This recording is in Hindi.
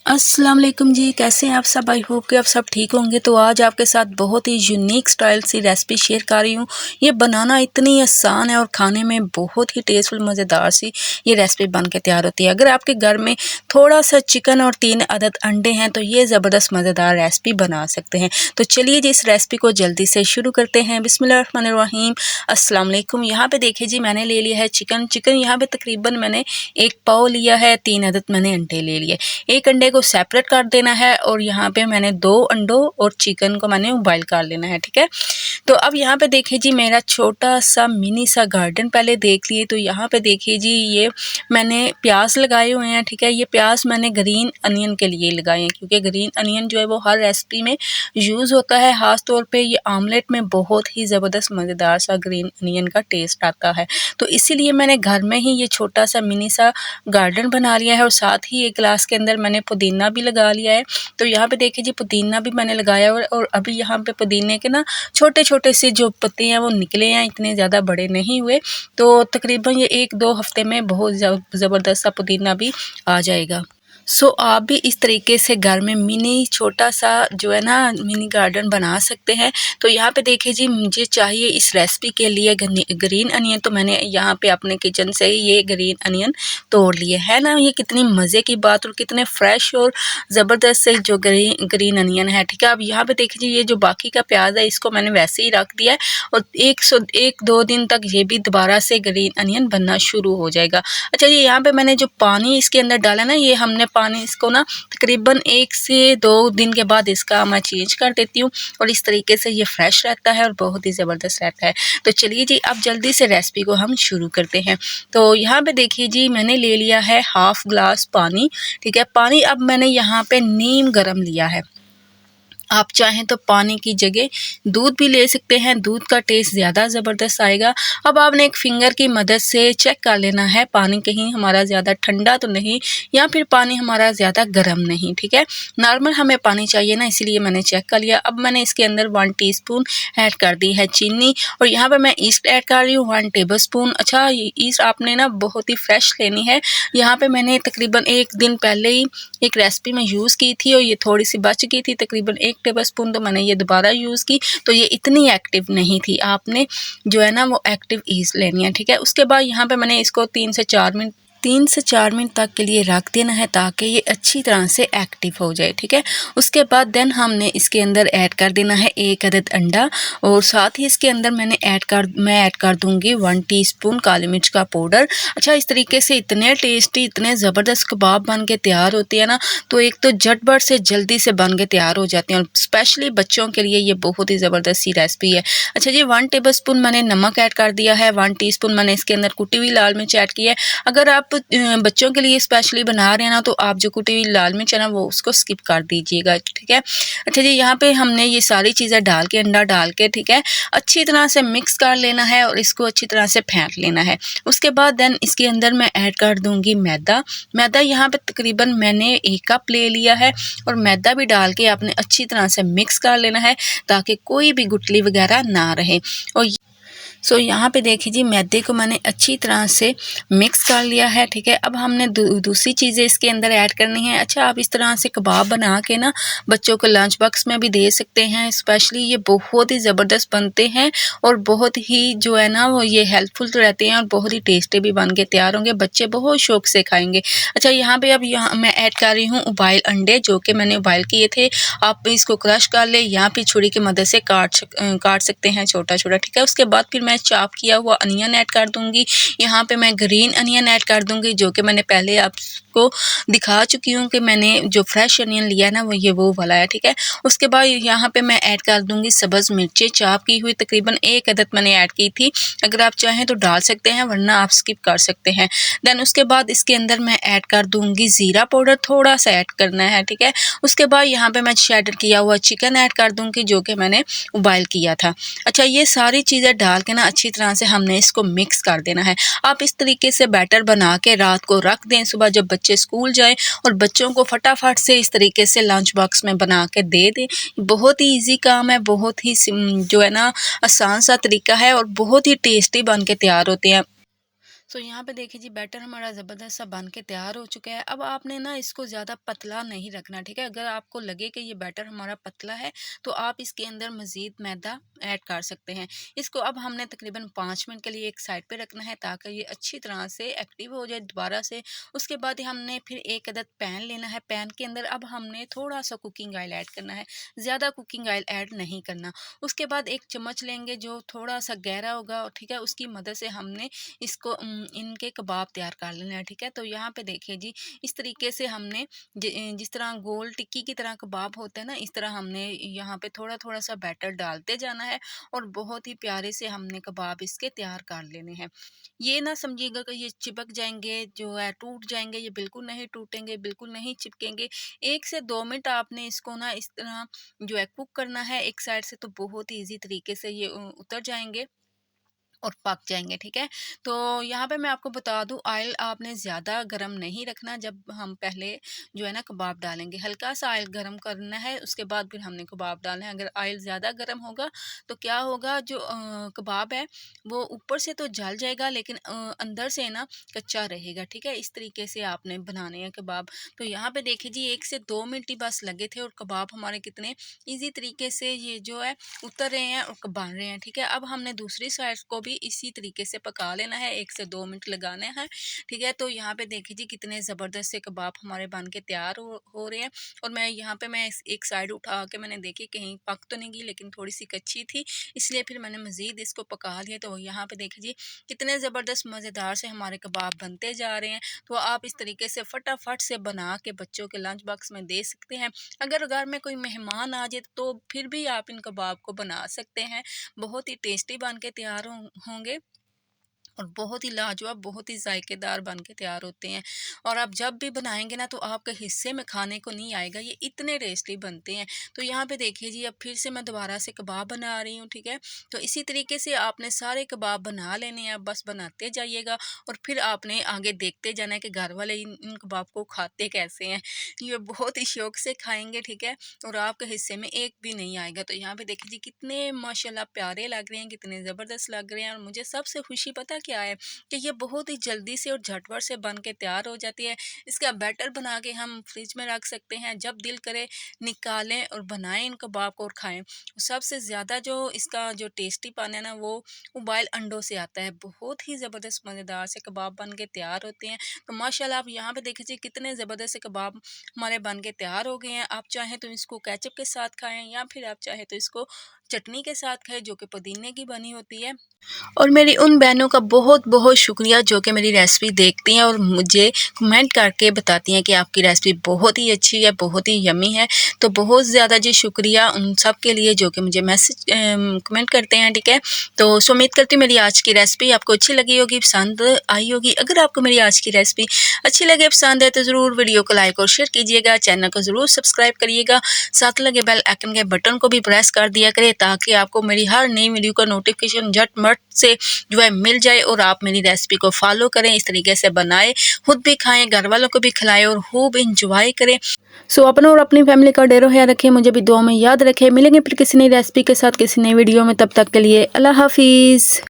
अस्सलाम वालेकुम जी, कैसे हैं आप सब। आई होप कि आप सब ठीक होंगे। तो आज आपके साथ बहुत ही यूनिक स्टाइल सी रेसिपी शेयर कर रही हूँ। ये बनाना इतनी आसान है और खाने में बहुत ही टेस्टफुल मज़ेदार सी ये रेसिपी बन के तैयार होती है। अगर आपके घर में थोड़ा सा चिकन और 3 अदद अंडे हैं तो ये ज़बरदस्त मज़ेदार रेसिपी बना सकते हैं। तो चलिए जी इस रेसिपी को जल्दी से शुरू करते हैं। बिस्मिल्लाहिर्रहमानिर्रहीम। अस्सलाम वालेकुम। यहाँ पे देखिए जी मैंने ले लिया है चिकन यहाँ पे तकरीबन मैंने 1 पाव लिया है, 3 अदद मैंने अंडे ले लिए। एक अंडे को सेपरेट कर देना है और यहाँ पे मैंने 2 अंडों और चिकन को मैंने बॉईल कर लेना है, ठीक है। तो अब यहाँ पे देखिए जी मेरा छोटा सा मिनी सा गार्डन पहले देख लिए। तो यहाँ पे देखिए जी ये मैंने प्याज लगाए हुए हैं, ठीक है। ये प्याज मैंने ग्रीन अनियन के लिए लगाए हैं क्योंकि ग्रीन अनियन जो है वो हर रेसिपी में यूज़ होता है। ख़ास तौर पे ये आमलेट में बहुत ही ज़बरदस्त मज़ेदार सा ग्रीन अनियन का टेस्ट आता है। तो इसीलिए मैंने घर में ही ये छोटा सा मिनी सा गार्डन बना लिया है और साथ ही एक गिलास के अंदर मैंने पुदीना भी लगा लिया है। तो यहाँ पे देखिए जी पुदीना भी मैंने लगाया हुआ है और अभी यहाँ पे पुदीने के ना छोटे छोटे से जो पत्ते हैं वो निकले हैं, इतने ज़्यादा बड़े नहीं हुए। तो तकरीबन ये 1-2 हफ्ते में बहुत ज़बरदस्त सा पुदीना भी आ जाएगा। आप भी इस तरीके से घर में मिनी छोटा सा जो है ना मिनी गार्डन बना सकते हैं। तो यहाँ पे देखिए जी मुझे चाहिए इस रेसिपी के लिए ग्रीन अनियन। तो मैंने यहाँ पे अपने किचन से ही ये ग्रीन अनियन तोड़ लिए है ना। ये कितनी मज़े की बात और कितने फ्रेश और ज़बरदस्त से जो ग्रीन अनियन है, ठीक है। अब यहाँ पे देखिए जी ये जो बाकी का प्याज है इसको मैंने वैसे ही रख दिया है और 1-2 दिन तक ये भी दोबारा से ग्रीन अनियन बनना शुरू हो जाएगा। अच्छा जी यहाँ पे मैंने जो पानी इसके अंदर डाला ना, ये हमने पानी इसको ना तकरीबन 1 से 2 दिन के बाद इसका मैं चेंज कर देती हूँ और इस तरीके से ये फ्रेश रहता है और बहुत ही ज़बरदस्त रहता है। तो चलिए जी अब जल्दी से रेसिपी को हम शुरू करते हैं। तो यहाँ पे देखिए जी मैंने ले लिया है हाफ ग्लास पानी, ठीक है। पानी अब मैंने यहाँ पे नीम गरम लिया है। आप चाहें तो पानी की जगह दूध भी ले सकते हैं, दूध का टेस्ट ज़्यादा ज़बरदस्त आएगा। अब आपने एक फिंगर की मदद से चेक कर लेना है पानी कहीं हमारा ज़्यादा ठंडा तो नहीं या फिर पानी हमारा ज़्यादा गर्म नहीं, ठीक है। नॉर्मल हमें पानी चाहिए ना, इसीलिए मैंने चेक कर लिया। अब मैंने इसके अंदर 1 टीस्पून ऐड कर दी है चीनी और यहाँ पर मैं ईस्ट ऐड कर रही हूँ 1 टेबल स्पून। अच्छा ईस्ट आपने ना बहुत ही फ्रेश लेनी है। यहाँ पर मैंने तकरीबन 1 दिन पहले ही एक रेसिपी में यूज़ की थी और ये थोड़ी सी बच गई थी, तकरीबन 1 टेबल स्पून, तो मैंने ये दोबारा यूज़ की। तो ये इतनी एक्टिव नहीं थी, आपने जो है ना वो एक्टिव ईस्ट लेनी है, ठीक है। उसके बाद यहाँ पे मैंने इसको 3 से 4 मिनट तक के लिए रख देना है ताकि ये अच्छी तरह से एक्टिव हो जाए, ठीक है। उसके बाद देन हमने इसके अंदर ऐड कर देना है 1 अदद अंडा और साथ ही इसके अंदर मैं ऐड कर दूंगी 1 टीस्पून काली मिर्च का पाउडर। अच्छा इस तरीके से इतने टेस्टी इतने ज़बरदस्त कबाब बन के तैयार होते हैं ना, तो एक तो झटपट से जल्दी से बन के तैयार हो जाते हैं और स्पेशली बच्चों के लिए ये बहुत ही ज़बरदस्त सी रेसिपी है। अच्छा जी 1 टेबल स्पून मैंने नमक ऐड कर दिया है, 1 टीस्पून मैंने इसके अंदर कुटी हुई लाल मिर्च ऐड की है। अगर आप बच्चों के लिए स्पेशली बना रहे हैं ना तो आप जो कुटी हुई लाल मिर्च है ना वो उसको स्किप कर दीजिएगा, ठीक है। अच्छा जी यहाँ पे हमने ये सारी चीज़ें डाल के अंडा डाल के, ठीक है, अच्छी तरह से मिक्स कर लेना है और इसको अच्छी तरह से फेंट लेना है। उसके बाद देन इसके अंदर मैं ऐड कर दूंगी मैदा यहाँ पे तकरीबन मैंने 1 कप ले लिया है और मैदा भी डाल के आपने अच्छी तरह से मिक्स कर लेना है ताकि कोई भी गुठली वगैरह ना रहे। और यहाँ पे देखिए जी मैदे को मैंने अच्छी तरह से मिक्स कर लिया है, ठीक है। अब हमने दूसरी चीज़ें इसके अंदर ऐड करनी है। अच्छा आप इस तरह से कबाब बना के ना बच्चों को लंच बॉक्स में भी दे सकते हैं। स्पेशली ये बहुत ही ज़बरदस्त बनते हैं और बहुत ही जो है ना वो ये हेल्पफुल रहते हैं और बहुत ही टेस्टी भी बन के तैयार होंगे, बच्चे बहुत शौक से खाएंगे। अच्छा यहाँ पे अब यहाँ मैं ऐड कर रही हूँ उबाइल अंडे जो कि मैंने उबाइल किए थे। आप इसको क्रश कर ले या फिर छुरी की मदद से काट सकते हैं छोटा छोटा, ठीक है। उसके बाद फिर मैं चॉप किया हुआ अनियन ऐड कर दूंगी। यहाँ पे मैं ग्रीन अनियन ऐड कर दूंगी जो कि मैंने पहले आपको दिखा चुकी हूँ कि मैंने जो फ्रेश अनियन लिया ना वो वाला है, ठीक है। उसके बाद यहाँ पे मैं ऐड कर दूंगी सब्ज़ मिर्चें चॉप की हुई, तकरीबन 1 अदद मैंने ऐड की थी। अगर आप चाहें तो डाल सकते हैं वरना आप स्किप कर सकते हैं। देन उसके बाद इसके अंदर मैं ऐड कर दूंगी ज़ीरा पाउडर, थोड़ा सा ऐड करना है, ठीक है। उसके बाद यहाँ पे मैं शेडर किया हुआ चिकन ऐड कर दूंगी जो कि मैंने उबाइल किया था। अच्छा ये सारी चीज़ें डाल के ना अच्छी तरह से हमने इसको मिक्स कर देना है। आप इस तरीके से बैटर बना के रात को रख दें, सुबह जब बच्चे स्कूल जाएं और बच्चों को फटाफट से इस तरीके से लंच बॉक्स में बना के दे दें। बहुत ही इजी काम है, बहुत ही जो है ना आसान सा तरीका है और बहुत ही टेस्टी बन के तैयार होते हैं। सो यहाँ पे देखिए जी बैटर हमारा ज़बरदस्त सा बन के तैयार हो चुका है। अब आपने ना इसको ज़्यादा पतला नहीं रखना, ठीक है। अगर आपको लगे कि ये बैटर हमारा पतला है तो आप इसके अंदर मज़ीद मैदा ऐड कर सकते हैं। इसको अब हमने तकरीबन 5 मिनट के लिए एक साइड पे रखना है ताकि ये अच्छी तरह से एक्टिव हो जाए दोबारा से। उसके बाद हमने फिर एक अदद पैन लेना है। पैन के अंदर अब हमने थोड़ा सा कुकिंग ऑयल ऐड करना है, ज़्यादा कुकिंग ऑयल ऐड नहीं करना। उसके बाद एक चम्मच लेंगे जो थोड़ा सा गहरा होगा, ठीक है, उसकी मदद से हमने इसको इनके कबाब तैयार कर लेना है, ठीक है। तो यहाँ पे देखिए जी इस तरीके से हमने जिस तरह गोल टिक्की की तरह कबाब होता है ना, इस तरह हमने यहाँ पे थोड़ा थोड़ा सा बैटर डालते जाना है और बहुत ही प्यारे से हमने कबाब इसके तैयार कर लेने हैं। ये ना समझिएगा कि ये चिपक जाएंगे, जो है टूट जाएंगे, ये बिल्कुल नहीं टूटेंगे, बिल्कुल नहीं चिपकेंगे। 1 से 2 मिनट आपने इसको ना इस तरह जो है कुक करना है एक साइड से, तो बहुत ही ईजी तरीके से ये उतर जाएंगे और पक जाएँगे, ठीक है। तो यहाँ पे मैं आपको बता दूँ ऑयल आपने ज़्यादा गरम नहीं रखना जब हम पहले जो है ना कबाब डालेंगे, हल्का-सा ऑयल गरम करना है, उसके बाद फिर हमने कबाब डालना है। अगर ऑयल ज़्यादा गरम होगा तो क्या होगा, जो कबाब है वो ऊपर से तो जल जाएगा लेकिन अंदर से ना कच्चा रहेगा, ठीक है। इस तरीके से आपने बनाने हैं कबाब। तो यहाँ पे देखिए जी 1 से 2 मिनट ही बस लगे थे और कबाब हमारे कितने ईज़ी तरीके से ये जो है उतर रहे हैं और बन रहे हैं, ठीक है। अब हमने दूसरी साइड को भी इसी तरीके से पका लेना है, 1 से 2 मिनट लगाने हैं, ठीक है। तो यहाँ पे देखिए जी कितने ज़बरदस्त से कबाब हमारे बन के तैयार हो रहे हैं। और मैं यहाँ पे एक साइड उठा के मैंने देखी कहीं पक तो नहीं गई, लेकिन थोड़ी सी कच्ची थी, इसलिए फिर मैंने मज़ीद इसको पका लिया। तो यहाँ पे देखिए जी कितने ज़बरदस्त मज़ेदार से हमारे कबाब बनते जा रहे हैं। तो आप इस तरीके से फटाफट से बना के बच्चों के लंच बॉक्स में दे सकते हैं। अगर घर में कोई मेहमान आ जाए तो फिर भी आप इन कबाब को बना सकते हैं, बहुत ही टेस्टी बन के तैयार होंगे और बहुत ही लाजवाब, बहुत ही जायकेदार बन के तैयार होते हैं। और आप जब भी बनाएँगे ना तो आपके हिस्से में खाने को नहीं आएगा, ये इतने टेस्टी बनते हैं। तो यहाँ पे देखिए जी अब फिर से मैं दोबारा से कबाब बना रही हूँ, ठीक है। तो इसी तरीके से आपने सारे कबाब बना लेने हैं, बस बनाते जाइएगा और फिर आपने आगे देखते जाना है कि घर वाले इन कबाब को खाते कैसे हैं। ये बहुत ही शौक से खाएँगे, ठीक है, और आपके हिस्से में एक भी नहीं आएगा। तो यहाँ पे देखिए जी कितने माशाल्लाह प्यारे लग रहे हैं, कितने ज़बरदस्त लग रहे हैं। और मुझे सबसे खुशी पता क्या है कि ये बहुत ही जल्दी से और झटपट से बन के तैयार हो जाती है। इसका बैटर बना के हम फ्रिज में रख सकते हैं, जब दिल करे निकालें और बनाएं इन कबाब को और खाएं। सबसे ज़्यादा जो इसका जो टेस्टीपन है ना वो बॉयल अंडों से आता है। बहुत ही ज़बरदस्त मज़ेदार से कबाब बन के तैयार होते हैं। तो माशाल्लाह आप यहाँ पे देखिए कितने ज़बरदस्त से कबाब हमारे बन के तैयार हो गए हैं। आप चाहें तो इसको केचप के साथ खाएं या फिर आप चाहें तो इसको चटनी के साथ खाएं जो कि पुदीने की बनी होती है। और मेरी उन बहनों का बहुत-बहुत शुक्रिया जो कि मेरी रेसिपी देखती हैं और मुझे कमेंट करके बताती हैं कि आपकी रेसिपी बहुत ही अच्छी है, बहुत ही यम्मी है। तो बहुत ज़्यादा जी शुक्रिया उन सब के लिए जो कि मुझे मैसेज कमेंट करते हैं, ठीक है। तो उम्मीद करती हूँ मेरी आज की रेसिपी आपको अच्छी लगी होगी, पसंद आई होगी। अगर आपको मेरी आज की रेसिपी अच्छी लगे, पसंद है तो ज़रूर वीडियो को लाइक और शेयर कीजिएगा, चैनल को ज़रूर सब्सक्राइब करिएगा, साथ लगे बेल आइकन के बटन को भी प्रेस कर दिया करें ताकि आपको मेरी हर नई वीडियो का नोटिफिकेशन झट-मट से जो है मिल जाए और आप मेरी रेसिपी को फॉलो करें, इस तरीके से बनाएं, खुद भी खाएं, घर वालों को भी खिलाएं और खूब इंजॉय करें। सो अपना और अपनी फैमिली का ढेरों ख्याल रखें, मुझे भी दुआ में याद रखें। मिलेंगे फिर किसी नई रेसिपी के साथ किसी नई वीडियो में, तब तक के लिए अल्लाह हाफिज़।